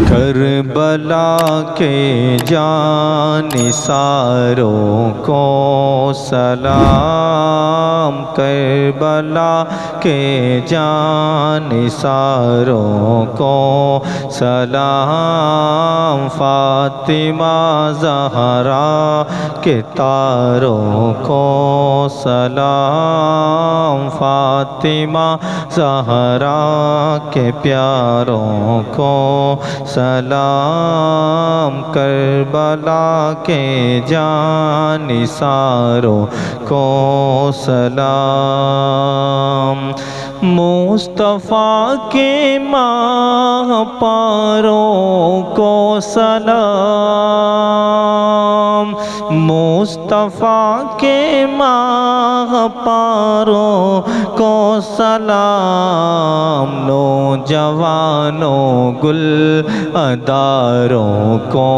کربلا کے جانثاروں کو سلام، کربلا کے جانثاروں کو سلام، فاطمہ زہرا کے تاروں کو سلام، فاطمہ زہرا کے پیاروں کو سلام، کربلا کے جانثاروں کو سلام، مصطفیٰ کے ماہ پاروں کو سلام، مصطفیٰ کے ماہ پاروں کو سلام، نوجوانوں گل اداروں کو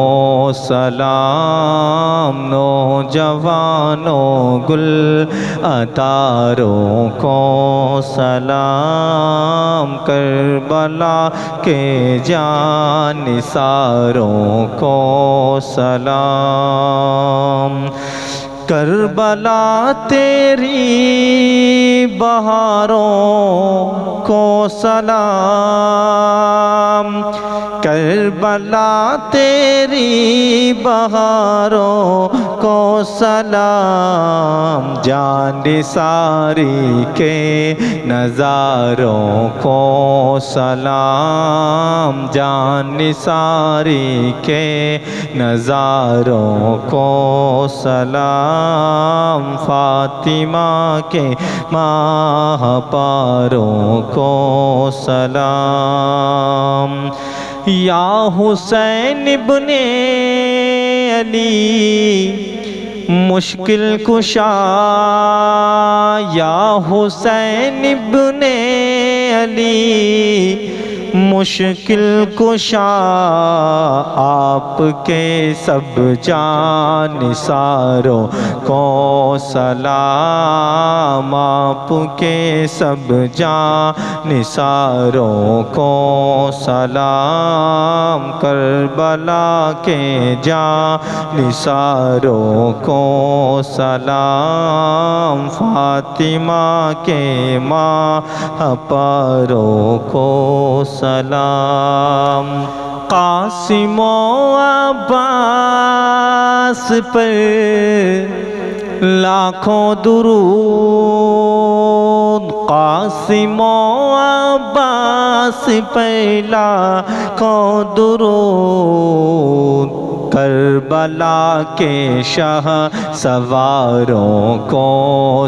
سلام، نوجوانوں گل اداروں کو سلام، کربلا کے جانثاروں کو سلام، کربلا تیری بہاروں کو سلام، کربلا تیری بہاروں کو سلام، جانثاری کے نظاروں کو سلام، جانثاری کے نظاروں کو سلام، فاطمہ کے ماہ پاروں کو سلام، یا حسین ابن علی مشکل کشا، یا حسین ابن علی مشکل کشا، آپ کے سب جانثاروں کو سلام، آپ کے سب جانثاروں کو سلام، کربلا کے جانثاروں کو سلام، فاطمہ کے ماہ پاروں کو سلام، قاسم و عباس پر لاکھوں درود، قاسم و عباس پر لاکھوں درود، کربلا کے شاہ سواروں کو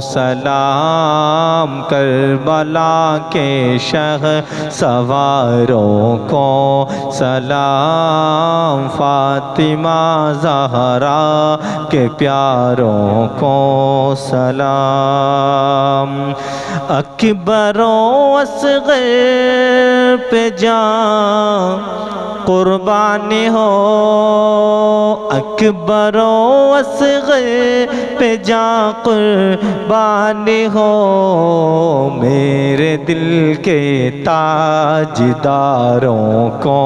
سلام، کربلا کے شاہ سواروں کو سلام، فاطمہ زہرا کے پیاروں کو سلام، اکبر و اصغر پہ جان قربان ہو، اکبر و اصغر پہ جان قربان ہو، میرے دل کے تاجداروں کو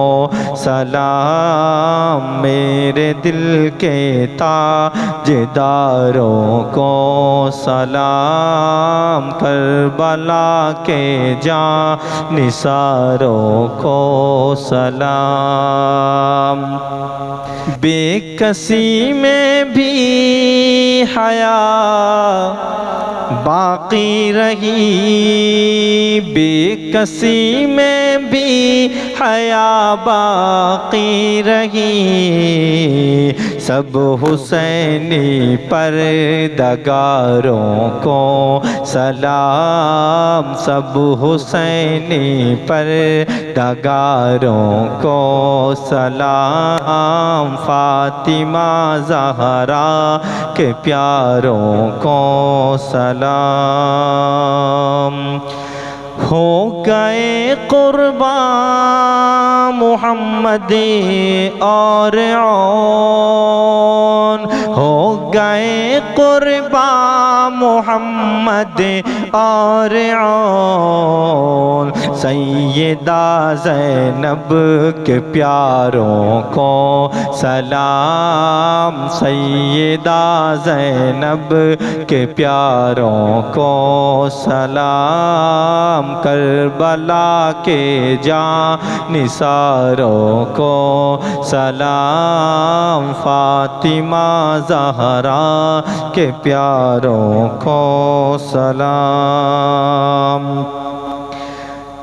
سلام، میرے دل کے تاجداروں کو سلام، کربلا کے جانثاروں کو سلام، بے کسی میں بھی حیا باقی رہی، بے کسی میں بھی حیا باقی رہی، سب حسینی پردگاروں کو سلام، سب حسینی پردگاروں کو سلام، فاطمہ زہرا کے پیاروں کو سلام، ہو گئے قربان محمد اور عون، ہو گئے قربان محمد اور عون سیدہ زینب کے پیاروں کو سلام سیدہ زینب کے پیاروں کو سلام کربلا کے جانثاروں کو سلام فاطمہ زہرا کے پیاروں کو سلام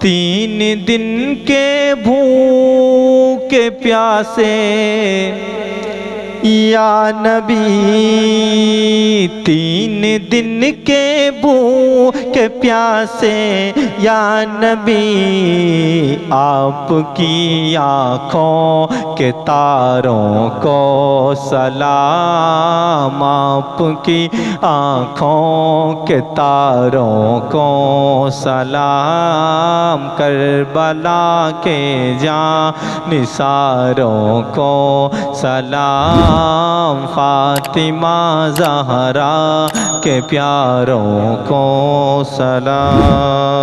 3 دن کے بھوکے پیاسے یا نبی 3 دن کے بھوکے پیاسے یا نبی آپ کی آنکھوں کے تاروں کو سلام آپ کی آنکھوں کے تاروں کو سلام کربلا کے جانثاروں کو سلام فاطمہ زہرا کے پیاروں کو سلام